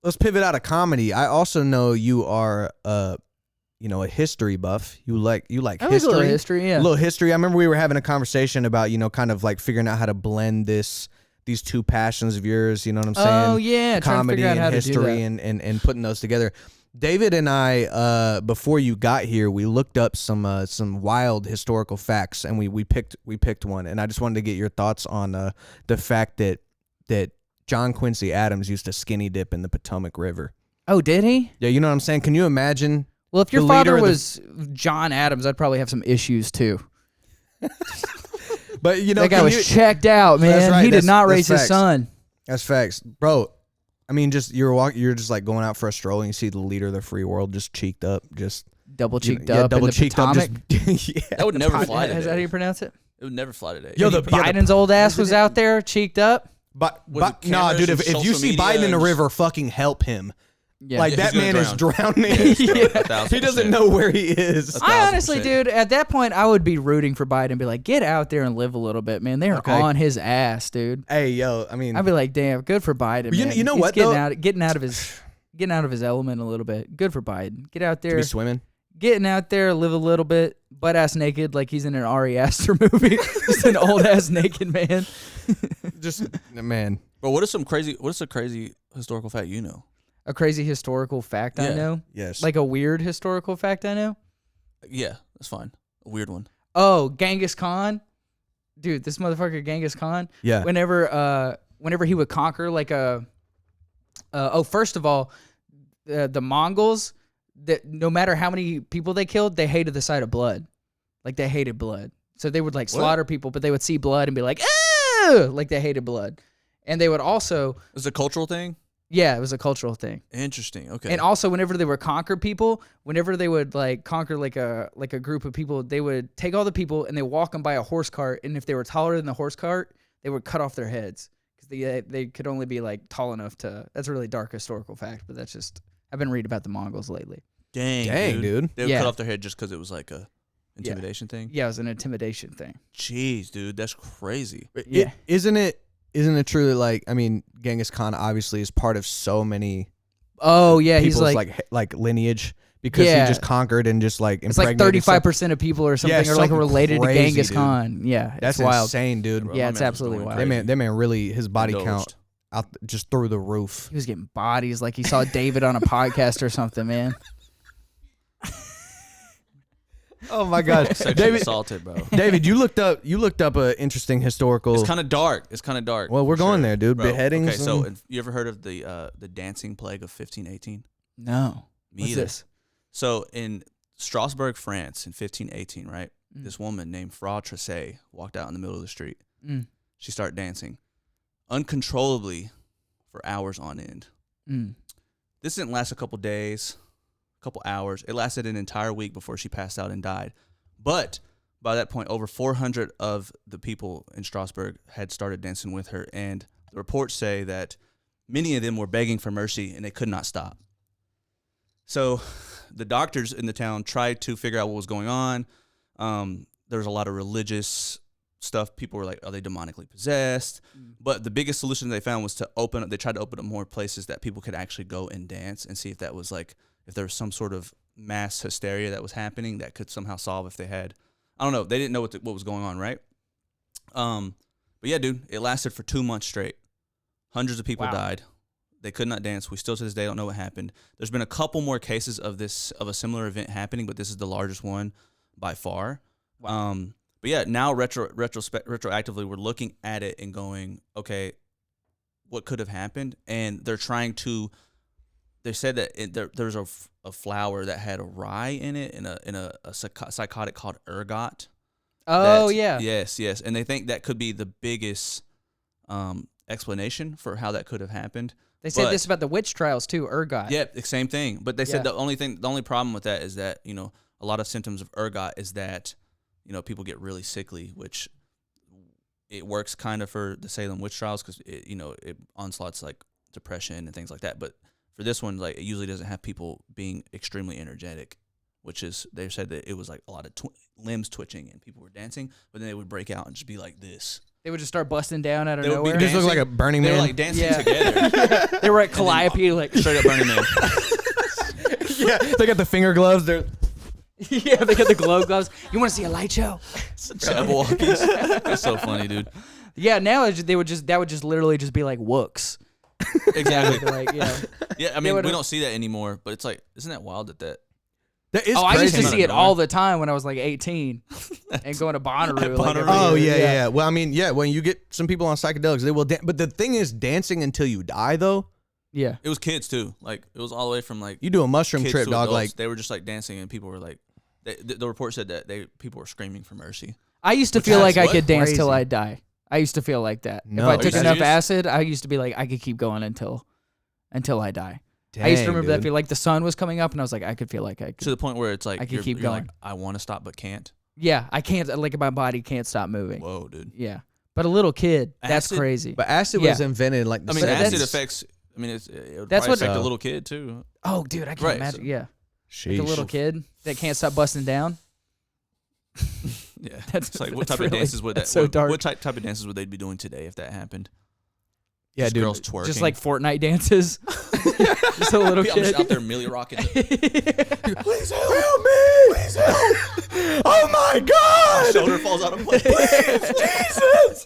let's pivot out of comedy. I also know you are a history buff. You like I like history. a little history, yeah. A little history. I remember we were having a conversation about, kind of like figuring out how to blend these two passions of yours, you know what I'm saying? Oh, yeah. Comedy trying to figure out how and to do history that. and putting those together. David and I, before you got here, we looked up some wild historical facts, and we picked one, and I just wanted to get your thoughts on the fact that John Quincy Adams used to skinny dip in the Potomac River. Oh, did he? Yeah, you know what I'm saying? Can you imagine? Well, if your the leader father of the- was John Adams, I'd probably have some issues too. But That guy was checked out, man. That's right. He did not That's raise his facts. son. That's facts, bro. I mean, just you're just like going out for a stroll, and you see the leader of the free world just cheeked up, just Double cheeked yeah, up. double in the cheeked up. Potomac. Just yeah. That would never fly today. Is that how you pronounce it? It would never fly today. Yo, Biden's old ass was out there cheeked up. But With the nah, cameras dude, and if you social see media Biden in the and river, fucking help him. Yeah. Like Yeah, that he's man gonna is drown. drowning. Yeah. He doesn't know where he is. I honestly, 1,000%. dude, at that point, I would be rooting for Biden. Be like, get out there and live a little bit, man. They're Okay. on his ass, dude. Hey, yo, I mean, I'd be like, damn, good for Biden. You- man. you know He's what, getting though? getting out of his element a little bit. Good for Biden. Get out to there, be swimming. getting out there, live a little bit, butt ass naked, like he's in an Ari Aster movie. Just an old ass naked man. Just man. But what's a crazy historical fact you know? A crazy historical fact I Yeah. know. Yes. Like a weird historical fact I know. Yeah, that's fine. A weird one. Oh, Genghis Khan. Dude, this motherfucker Genghis Khan. yeah. Whenever he would conquer like first of all, the Mongols, that no matter how many people they killed, they hated the sight of blood. Like they hated blood. So they would like slaughter people, but they would see blood and be like, "Ah!" Like they hated blood. And they would also, It's a cultural thing? yeah, it was a cultural thing. Interesting. Okay. And also, whenever they would conquer people, whenever they would like conquer like a group of people, they would take all the people and they walk them by a horse cart. And if they were taller than the horse cart, they would cut off their heads because they could only be like tall enough to. That's a really dark historical fact, but that's just I've been reading about the Mongols lately. Dang, dude. They would Yeah. cut off their head just because it was like a intimidation thing? Yeah, it was an intimidation thing. Jeez, dude, that's crazy. Yeah. Isn't it true that, like, I mean, Genghis Khan obviously is part of so many Oh yeah, he's people's like lineage because Yeah. he just conquered and just like it's like impregnated 35% of people or something Yeah, are like something related crazy, to Genghis dude. Khan. Yeah, That's it's wild. insane, dude. Bro, Yeah, my it's man was absolutely going wild. crazy. That man really, his body Indulged. count out just through the roof. He was getting bodies like he saw David on a podcast or something, man. Oh my gosh, Sexually David, assaulted, bro. David, you looked up a interesting historical. It's kind of dark. It's kind of dark. Well, we're for going sure, there, dude. bro. Beheadings Okay, so and- you ever heard of the dancing plague of 1518? No. Me What's either. this? So in Strasbourg, France, in 1518, right? Mm. This woman named Frau Tressé walked out in the middle of the street. Mm. She started dancing uncontrollably for hours on end. Mm. This didn't last a couple days, a couple hours. It lasted an entire week before she passed out and died. But by that point, over 400 of the people in Strasbourg had started dancing with her, and the reports say that many of them were begging for mercy, and they could not stop. So the doctors in the town tried to figure out what was going on. There was a lot of religious stuff. People were like, are they demonically possessed? But the biggest solution they found was to open up. They tried to open up more places that people could actually go and dance and see if that was like, if there was some sort of mass hysteria that was happening that could somehow solve if they had, I don't know. They didn't know what was going on, right? But yeah, dude, it lasted for 2 months straight. Hundreds of people Wow. died. They could not dance. We still to this day don't know what happened. There's been a couple more cases of a similar event happening, but this is the largest one by far. But yeah, now retroactively, we're looking at it and going, okay, what could have happened? And they're trying to. They said that there's a flower that had a rye in it, in a psychotic called ergot. Oh, yeah. Yes, and they think that could be the biggest explanation for how that could have happened. They said But- this about the witch trials too, ergot. Yeah, the same thing. But they said Yeah. the only problem with that is that, you know, a lot of symptoms of ergot is that, you know, people get really sickly, which it works kind of for the Salem witch trials because, you know, it onslaughts like depression and things like that. But for this one, like, it usually doesn't have people being extremely energetic, which is, they said that it was like a lot of limbs twitching and people were dancing, but then they would break out and just be like this. They would just start busting down out of They would be nowhere. It just looked like a Burning They Man. were like dancing Yeah. together. They were at Calliope, like Straight up Burning Man. Yeah, they got the finger gloves. They're yeah, they got the glow gloves. You want to see a light show? Jabberwockies. That's so funny, dude. Yeah, now that would just literally just be like wooks. Exactly. Like, yeah. Yeah, I mean, we would- don't see that anymore, but it's like, isn't that wild that that is Oh, I used to crazy. see it all the time when I was like 18 and going to Bonnaroo. Like, every Oh year. yeah. Well, I mean, yeah. When you get some people on psychedelics, they will. But the thing is, dancing until you die, though. Yeah. it was kids too. Like, it was all the way from like You do a mushroom kids trip, to dog. adults. Like they were just like dancing, and people were like, the report said that people were screaming for mercy. I used to Which feel is like I what? could dance till Crazy. I die. I used to feel like that. No, if I are took you enough serious? acid, I used to be like, I could keep going until I die. I used to remember that feel like the sun was coming up, and I was like, I could feel like I could. To the point where it's like I could you're, keep you're like, going. I want to stop but can't. Yeah, I can't. Like my body can't stop moving. Whoa, dude. Yeah, but a little kid, that's Acid? crazy. But acid Yeah. was invented like. The I mean, But acid that's- affects. I mean, it would That's probably what- affect a little kid too. Oh, dude, I can't Right, imagine. so- Yeah, Sheesh. like a little kid that can't stop busting down. Yeah, That's- it's like what that's type really- of dances would that? that's so dark. What type of dances would they be doing today if that happened? Yeah, Just dude. girls twerking. Just like Fortnite dances. Just a little I'm just kid. out there Millie rocking. Please help me! Please help! Oh my God! Shoulder falls out of place. Jesus!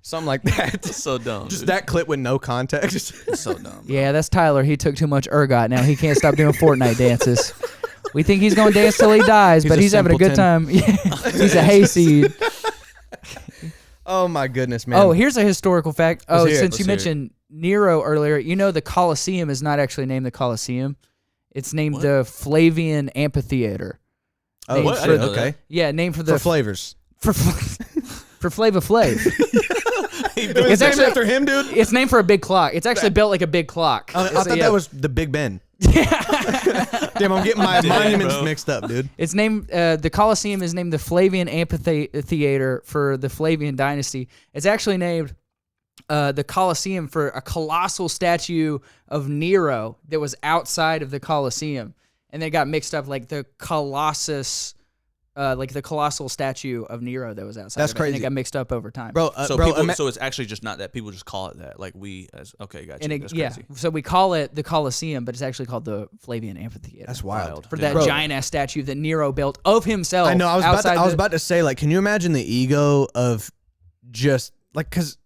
Something like that. It's so dumb. Just dude. that clip with no context. It's so dumb. Bro. Yeah, that's Tyler. He took too much ergot. Now he can't stop doing Fortnite dances. We think he's going to dance till he dies, He's but a he's having a good time. simpleton. Yeah. He's a hayseed. Oh my goodness, man. Oh, here's a historical fact. Oh, Let's hear it. since you Let's hear it. mentioned Nero earlier, you know the Colosseum is not actually named the Colosseum. It's named What? the Flavian Amphitheater. Oh, named what? I for didn't the- know that. okay. Yeah, named for For the flavors. for Flava Flav. It's actually- after him, dude. It's named for a big clock. It's actually built like a big clock. I thought yeah. that was the Big Ben. Damn, I'm getting my Damn, monuments bro. mixed up, dude. It's named the Colosseum is named the Flavian Amphitheater for the Flavian dynasty. It's actually named the Colosseum for a colossal statue of Nero that was outside of the Colosseum, and they got mixed up like the Colossus, like the colossal statue of Nero that was outside. That's of it, and crazy. it got mixed up over time. Bro, So bro, people, so it's actually just not that. People just call it that. Like we as okay, gotcha. And That's yeah, crazy. so we call it the Colosseum, but it's actually called the Flavian Amphitheater. that's wild. for that Bro, giant ass statue that Nero built of himself. I know. I was outside about to say, like, can you imagine the ego of just like, cause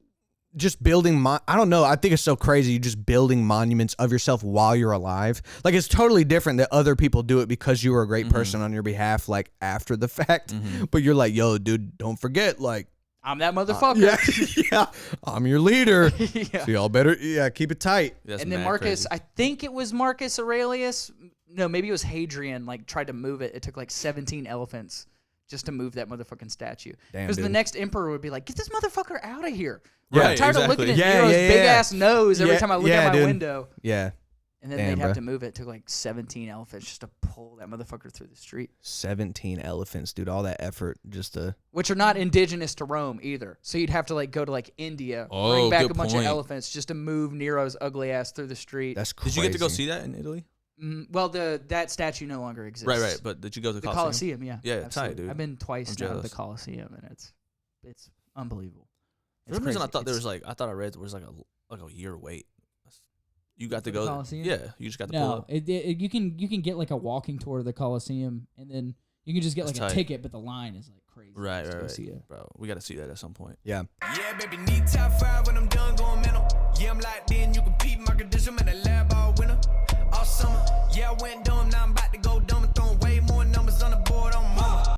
just building I don't know. I think it's so crazy. You just building monuments of yourself while you're alive. Like, it's totally different that other people do it because you were a great person on your behalf, like after the fact. But you're like, yo, dude, don't forget, like, I'm that motherfucker. yeah, I'm your leader. Yeah. So y'all better, keep it tight. That's And then mad Marcus, crazy. I think it was Marcus Aurelius. No, maybe it was Hadrian. Like tried to move it. It took like 17 elephants just to move that motherfucking statue. Damn, Because the dude. next emperor would be like, "Get this motherfucker out of here!" Yeah, I'm tired of exactly. looking at Yeah, Nero's yeah, big yeah. ass nose every Yeah, time I look yeah, out my dude. window. Yeah. And then Damn, they'd have bro. to move it. It took like 17 elephants just to pull that motherfucker through the street, 17 elephants, dude. All that effort just to. which are not indigenous to Rome either. So you'd have to like go to like India, Oh, bring back good a bunch point. of elephants just to move Nero's ugly ass through the street. That's Did crazy. you get to go see that in Italy? Well, that statue no longer exists. Right. But did you go to the The Colosseum? Colosseum, yeah. Yeah, tight, absolutely. dude. I've been twice I'm now to the jealous. Colosseum, and it's unbelievable. For some reason, I thought there was like I read there was like a year wait. You got to For the go. Colosseum? Yeah, you just got to pull No, up. you can get like a walking tour of the Colosseum, and then you can just get That's like a tight. ticket, but the line is like crazy. Right, just to go right, see it. bro. We got to see that at some point. Yeah. Yeah, baby, need top 5 when I'm done going mental. Yeah, I'm locked in, you can peep my condition in the lab all winter, all summer. Yeah, I went done